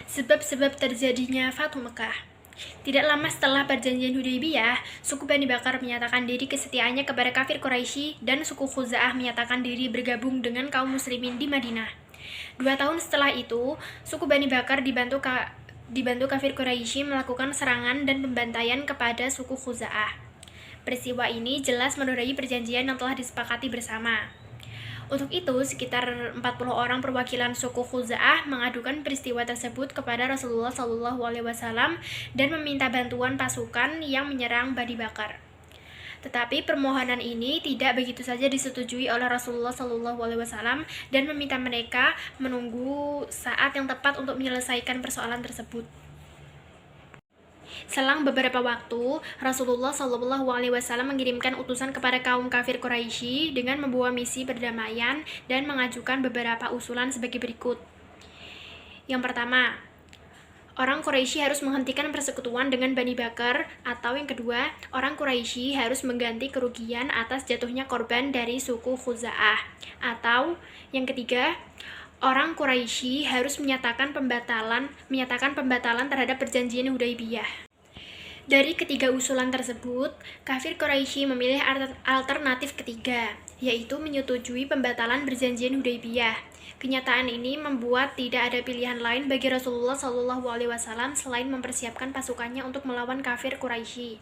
Sebab-sebab terjadinya Fathu Mekah. Tidak lama setelah perjanjian Hudaybiyah, suku Bani Bakar menyatakan diri kesetiaannya kepada kafir Quraisy dan suku Khuza'ah menyatakan diri bergabung dengan kaum muslimin di Madinah. 2 tahun setelah itu, suku Bani Bakar dibantu kafir Quraisy melakukan serangan dan pembantaian kepada suku Khuza'ah. Peristiwa ini jelas menodai perjanjian yang telah disepakati bersama. Untuk itu, sekitar 40 orang perwakilan suku Khuza'ah mengadukan peristiwa tersebut kepada Rasulullah SAW dan meminta bantuan pasukan yang menyerang Bani Bakar. Tetapi permohonan ini tidak begitu saja disetujui oleh Rasulullah SAW dan meminta mereka menunggu saat yang tepat untuk menyelesaikan persoalan tersebut. Selang beberapa waktu, Rasulullah SAW mengirimkan utusan kepada kaum kafir Quraisy dengan membawa misi perdamaian dan mengajukan beberapa usulan sebagai berikut. Yang pertama, orang Quraisy harus menghentikan persekutuan dengan Bani Bakar, atau yang kedua, orang Quraisy harus mengganti kerugian atas jatuhnya korban dari suku Khuza'ah, atau yang ketiga, orang Quraisy harus menyatakan pembatalan terhadap perjanjian Hudaybiyah. Dari ketiga usulan tersebut, kafir Quraisy memilih alternatif ketiga, yaitu menyetujui pembatalan perjanjian Hudaybiyah. Kenyataan ini membuat tidak ada pilihan lain bagi Rasulullah SAW selain mempersiapkan pasukannya untuk melawan kafir Quraisy.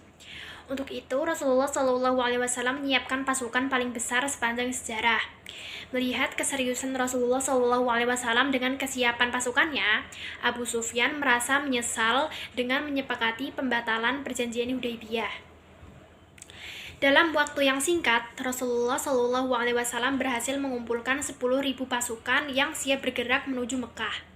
Untuk itu, Rasulullah SAW menyiapkan pasukan paling besar sepanjang sejarah. Melihat keseriusan Rasulullah SAW dengan kesiapan pasukannya, Abu Sufyan merasa menyesal dengan menyepakati pembatalan perjanjian Hudaybiyah. Dalam waktu yang singkat, Rasulullah SAW berhasil mengumpulkan 10.000 pasukan yang siap bergerak menuju Mekah.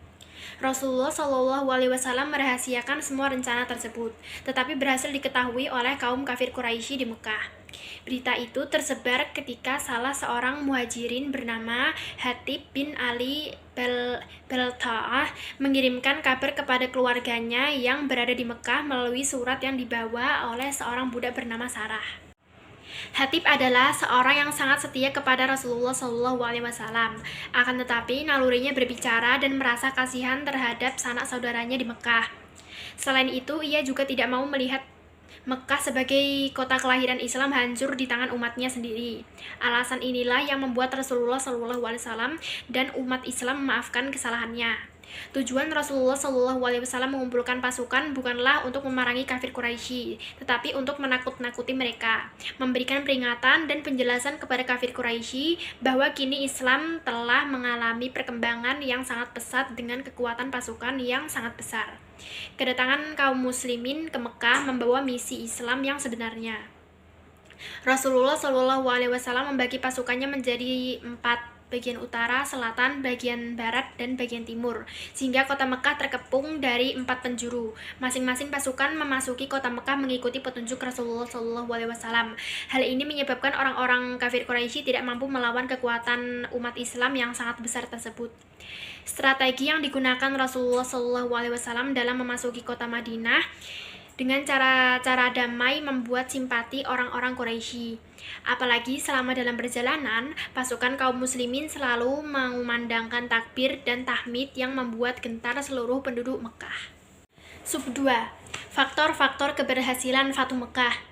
Rasulullah SAW merahasiakan semua rencana tersebut, tetapi berhasil diketahui oleh kaum kafir Quraisy di Mekah. Berita itu tersebar ketika salah seorang muhajirin bernama Hatib bin Ali Balta'ah mengirimkan kabar kepada keluarganya yang berada di Mekah melalui surat yang dibawa oleh seorang budak bernama Sarah. Hatib adalah seorang yang sangat setia kepada Rasulullah SAW. Akan tetapi, nalurinya berbicara dan merasa kasihan terhadap sanak saudaranya di Mekah. Selain itu, ia juga tidak mau melihat Mekah sebagai kota kelahiran Islam hancur di tangan umatnya sendiri. Alasan inilah yang membuat Rasulullah SAW dan umat Islam memaafkan kesalahannya. Tujuan Rasulullah SAW mengumpulkan pasukan bukanlah untuk memerangi kafir Quraisy, tetapi untuk menakut-nakuti mereka, memberikan peringatan dan penjelasan kepada kafir Quraisy bahwa kini Islam telah mengalami perkembangan yang sangat pesat dengan kekuatan pasukan yang sangat besar. Kedatangan kaum muslimin ke Mekah membawa misi Islam yang sebenarnya. Rasulullah SAW membagi pasukannya menjadi 4, bagian utara, selatan, bagian barat, dan bagian timur, sehingga kota Mekah terkepung dari 4 penjuru. Masing-masing pasukan memasuki kota Mekah mengikuti petunjuk Rasulullah SAW. Hal ini menyebabkan orang-orang kafir Quraisy tidak mampu melawan kekuatan umat Islam yang sangat besar tersebut. Strategi yang digunakan Rasulullah SAW dalam memasuki kota Madinah dengan cara-cara damai membuat simpati orang-orang Quraisy. Apalagi selama dalam perjalanan, pasukan kaum muslimin selalu mengumandangkan takbir dan tahmid yang membuat gentar seluruh penduduk Mekah. Sub 2. Faktor-faktor keberhasilan Fathu Mekah.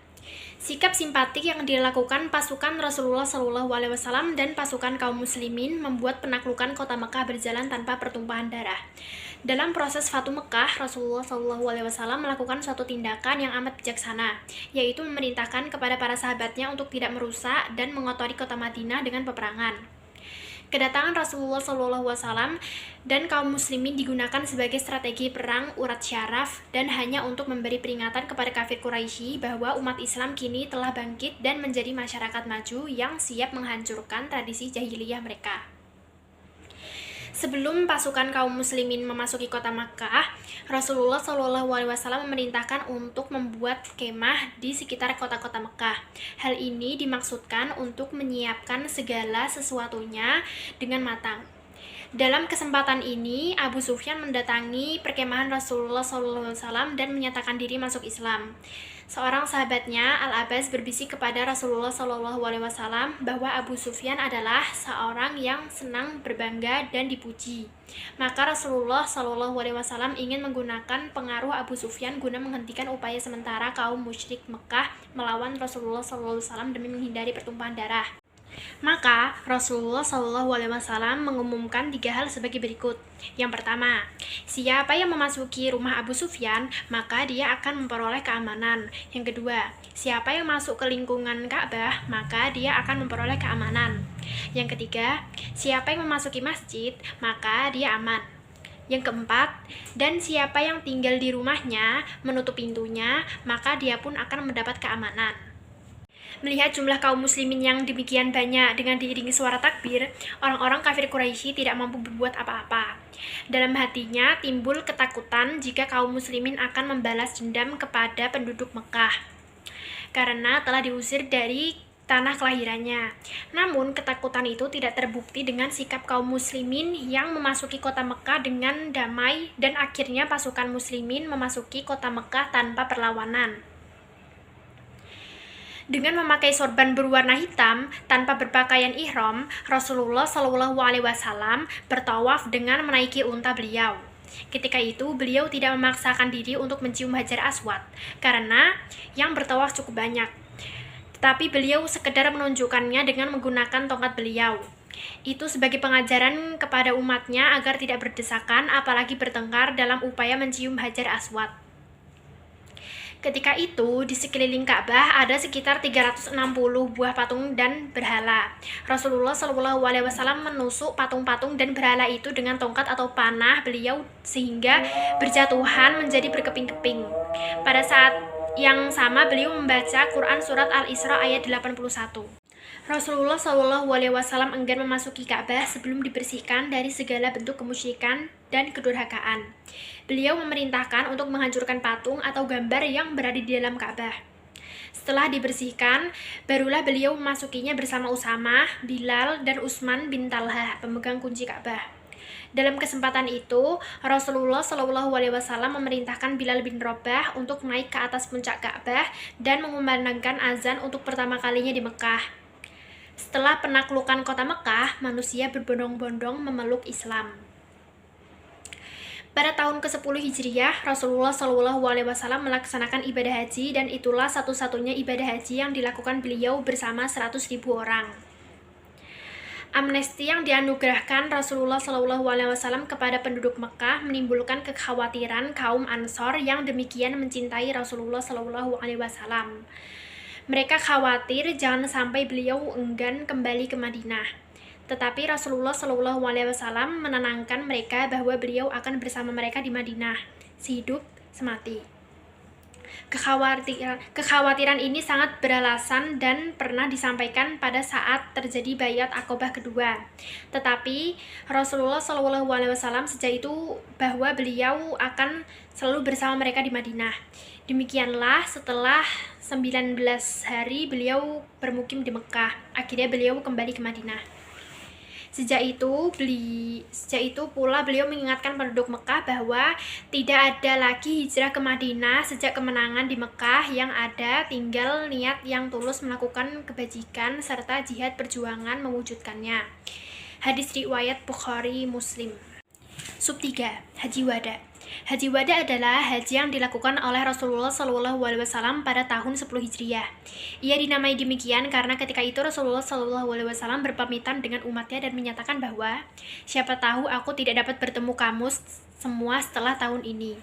Sikap simpatik yang dilakukan pasukan Rasulullah SAW dan pasukan kaum muslimin membuat penaklukan kota Mekah berjalan tanpa pertumpahan darah. Dalam proses Fathu Mekah, Rasulullah SAW melakukan suatu tindakan yang amat bijaksana, yaitu memerintahkan kepada para sahabatnya untuk tidak merusak dan mengotori kota Madinah dengan peperangan. Kedatangan Rasulullah SAW dan kaum muslimin digunakan sebagai strategi perang urat syaraf dan hanya untuk memberi peringatan kepada kafir Quraisy bahwa umat Islam kini telah bangkit dan menjadi masyarakat maju yang siap menghancurkan tradisi jahiliyah mereka. Sebelum pasukan kaum muslimin memasuki kota Makkah, Rasulullah SAW memerintahkan untuk membuat kemah di sekitar kota-kota Mekah. Hal ini dimaksudkan untuk menyiapkan segala sesuatunya dengan matang. Dalam kesempatan ini, Abu Sufyan mendatangi perkemahan Rasulullah SAW dan menyatakan diri masuk Islam. Seorang sahabatnya, Al-Abbas, berbisik kepada Rasulullah SAW bahwa Abu Sufyan adalah seorang yang senang berbangga dan dipuji. Maka Rasulullah SAW ingin menggunakan pengaruh Abu Sufyan guna menghentikan upaya sementara kaum musyrik Mekah melawan Rasulullah SAW demi menghindari pertumpahan darah. Maka Rasulullah SAW mengumumkan 3 hal sebagai berikut. Yang pertama, siapa yang memasuki rumah Abu Sufyan, maka dia akan memperoleh keamanan. Yang kedua, siapa yang masuk ke lingkungan Ka'bah, maka dia akan memperoleh keamanan. Yang ketiga, siapa yang memasuki masjid, maka dia aman. Yang keempat, dan siapa yang tinggal di rumahnya, menutup pintunya, maka dia pun akan mendapat keamanan. Melihat jumlah kaum muslimin yang demikian banyak dengan diiringi suara takbir, orang-orang kafir Quraisy tidak mampu berbuat apa-apa. Dalam hatinya timbul ketakutan jika kaum muslimin akan membalas dendam kepada penduduk Mekah, karena telah diusir dari tanah kelahirannya. Namun ketakutan itu tidak terbukti dengan sikap kaum muslimin yang memasuki kota Mekah dengan damai, dan akhirnya pasukan muslimin memasuki kota Mekah tanpa perlawanan. Dengan memakai sorban berwarna hitam tanpa berpakaian ihram, Rasulullah SAW bertawaf dengan menaiki unta beliau. Ketika itu beliau tidak memaksakan diri untuk mencium Hajar Aswad karena yang bertawaf cukup banyak. Tetapi beliau sekedar menunjukkannya dengan menggunakan tongkat beliau. Itu sebagai pengajaran kepada umatnya agar tidak berdesakan apalagi bertengkar dalam upaya mencium Hajar Aswad. Ketika itu, di sekeliling Ka'bah ada sekitar 360 buah patung dan berhala. Rasulullah SAW menusuk patung-patung dan berhala itu dengan tongkat atau panah beliau sehingga berjatuhan menjadi berkeping-keping. Pada saat yang sama beliau membaca Quran Surat Al-Isra ayat 81. Rasulullah SAW enggan memasuki Ka'bah sebelum dibersihkan dari segala bentuk kemusyrikan dan kedurhakaan. Beliau memerintahkan untuk menghancurkan patung atau gambar yang berada di dalam Ka'bah. Setelah dibersihkan, barulah beliau memasukinya bersama Usamah, Bilal, dan Utsman bin Talhah, pemegang kunci Ka'bah. Dalam kesempatan itu, Rasulullah SAW memerintahkan Bilal bin Rabah untuk naik ke atas puncak Ka'bah dan mengumandangkan azan untuk pertama kalinya di Mekah. Setelah penaklukan kota Mekah, manusia berbondong-bondong memeluk Islam. Pada tahun ke-10 Hijriah, Rasulullah SAW melaksanakan ibadah haji, dan itulah satu-satunya ibadah haji yang dilakukan beliau bersama 100.000 orang. Amnesti yang dianugerahkan Rasulullah SAW kepada penduduk Mekah menimbulkan kekhawatiran kaum Ansor yang demikian mencintai Rasulullah SAW. Mereka khawatir jangan sampai beliau enggan kembali ke Madinah. Tetapi Rasulullah SAW menenangkan mereka bahwa beliau akan bersama mereka di Madinah, sehidup semati. Kekhawatiran ini sangat beralasan dan pernah disampaikan pada saat terjadi Baiat Aqobah kedua. Tetapi Rasulullah SAW sejak itu bahwa beliau akan selalu bersama mereka di Madinah. Demikianlah setelah 19 hari beliau bermukim di Mekah, akhirnya beliau kembali ke Madinah. Sejak itu pula beliau mengingatkan penduduk Mekah bahwa tidak ada lagi hijrah ke Madinah sejak kemenangan di Mekah, yang ada tinggal niat yang tulus melakukan kebajikan serta jihad perjuangan mewujudkannya. Hadis riwayat Bukhari Muslim. Sub 3. Haji Wada. Haji Wada adalah haji yang dilakukan oleh Rasulullah SAW pada tahun 10 Hijriah. Ia dinamai demikian karena ketika itu Rasulullah SAW berpamitan dengan umatnya dan menyatakan bahwa siapa tahu aku tidak dapat bertemu kamu semua setelah tahun ini.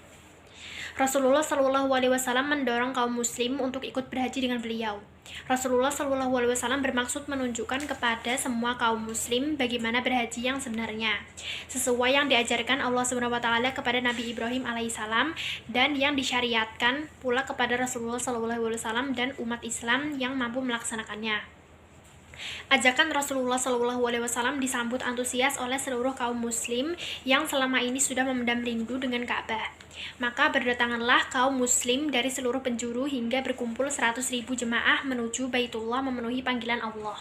Rasulullah SAW mendorong kaum muslim untuk ikut berhaji dengan beliau. Rasulullah SAW bermaksud menunjukkan kepada semua kaum muslim bagaimana berhaji yang sebenarnya, sesuai yang diajarkan Allah SWT kepada Nabi Ibrahim alaihissalam dan yang disyariatkan pula kepada Rasulullah SAW dan umat Islam yang mampu melaksanakannya. Ajakan Rasulullah SAW disambut antusias oleh seluruh kaum muslim yang selama ini sudah memendam rindu dengan Ka'bah. Maka berdatanganlah kaum muslim dari seluruh penjuru hingga berkumpul 100.000 jemaah menuju Baitullah memenuhi panggilan Allah.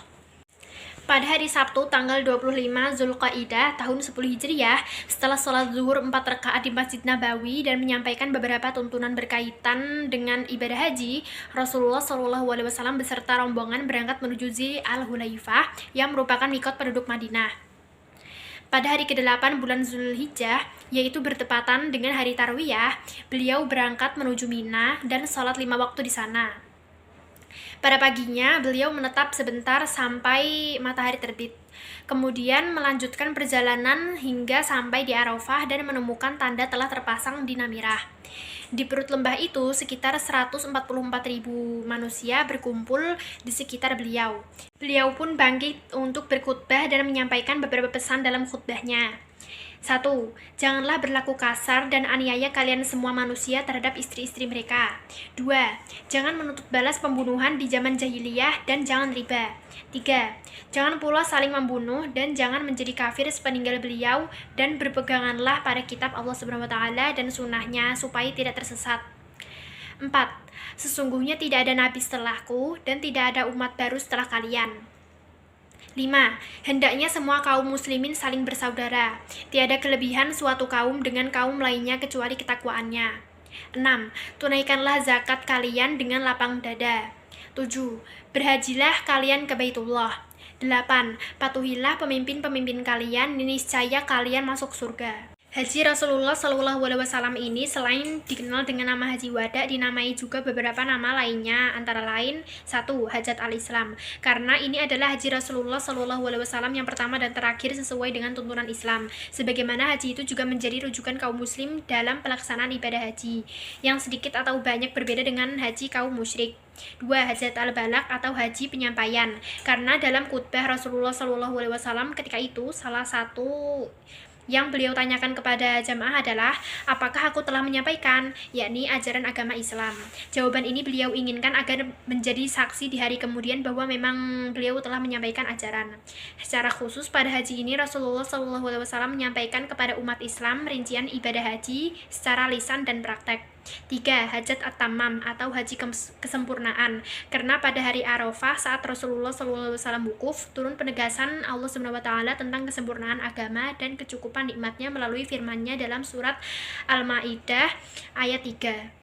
Pada hari Sabtu tanggal 25 Zulqaidah tahun 10 Hijriah, setelah sholat zuhur 4 rakaat di Masjid Nabawi dan menyampaikan beberapa tuntunan berkaitan dengan ibadah haji, Rasulullah SAW beserta rombongan berangkat menuju Zil Al-Hulaifah yang merupakan mikot penduduk Madinah. Pada hari ke-8 bulan Zulhijjah, yaitu bertepatan dengan hari Tarwiyah, beliau berangkat menuju Mina dan sholat 5 waktu di sana. Pada paginya, beliau menetap sebentar sampai matahari terbit. Kemudian melanjutkan perjalanan hingga sampai di Arafah dan menemukan tanda telah terpasang di Namirah. Di perut lembah itu, sekitar 144.000 manusia berkumpul di sekitar beliau. Beliau pun bangkit untuk berkhutbah dan menyampaikan beberapa pesan dalam khutbahnya. 1. Janganlah berlaku kasar dan aniaya kalian semua manusia terhadap istri-istri mereka. 2. Jangan menuntut balas pembunuhan di zaman jahiliyah dan jangan riba. 3. Jangan pula saling membunuh dan jangan menjadi kafir sepeninggal beliau dan berpeganganlah pada kitab Allah SWT dan sunnahnya supaya tidak tersesat. 4. Sesungguhnya tidak ada nabi setelahku dan tidak ada umat baru setelah kalian. 5. Hendaknya semua kaum muslimin saling bersaudara. Tiada kelebihan suatu kaum dengan kaum lainnya kecuali ketakwaannya. 6. Tunaikanlah zakat kalian dengan lapang dada. 7. Berhajilah kalian ke Baitullah. 8. Patuhilah pemimpin-pemimpin kalian, niscaya kalian masuk surga. Haji Rasulullah SAW ini selain dikenal dengan nama Haji Wada, dinamai juga beberapa nama lainnya, antara lain 1. Hajat al-Islam, karena ini adalah Haji Rasulullah SAW yang pertama dan terakhir sesuai dengan tuntunan Islam, sebagaimana haji itu juga menjadi rujukan kaum muslim dalam pelaksanaan ibadah haji, yang sedikit atau banyak berbeda dengan haji kaum musyrik. 2. Hajat al-Balagh atau haji penyampaian, karena dalam khutbah Rasulullah SAW ketika itu salah satu yang beliau tanyakan kepada jamaah adalah, apakah aku telah menyampaikan, yakni ajaran agama Islam. Jawaban ini beliau inginkan agar menjadi saksi di hari kemudian bahwa memang beliau telah menyampaikan ajaran. Secara khusus pada haji ini Rasulullah SAW menyampaikan kepada umat Islam rincian ibadah haji secara lisan dan praktek. 3. Hajat at-Tamam atau haji kesempurnaan, karena pada hari Arafah saat Rasulullah SAW wukuf, turun penegasan Allah SWT tentang kesempurnaan agama dan kecukupan nikmatnya melalui firman-Nya dalam surat Al-Maidah ayat 3.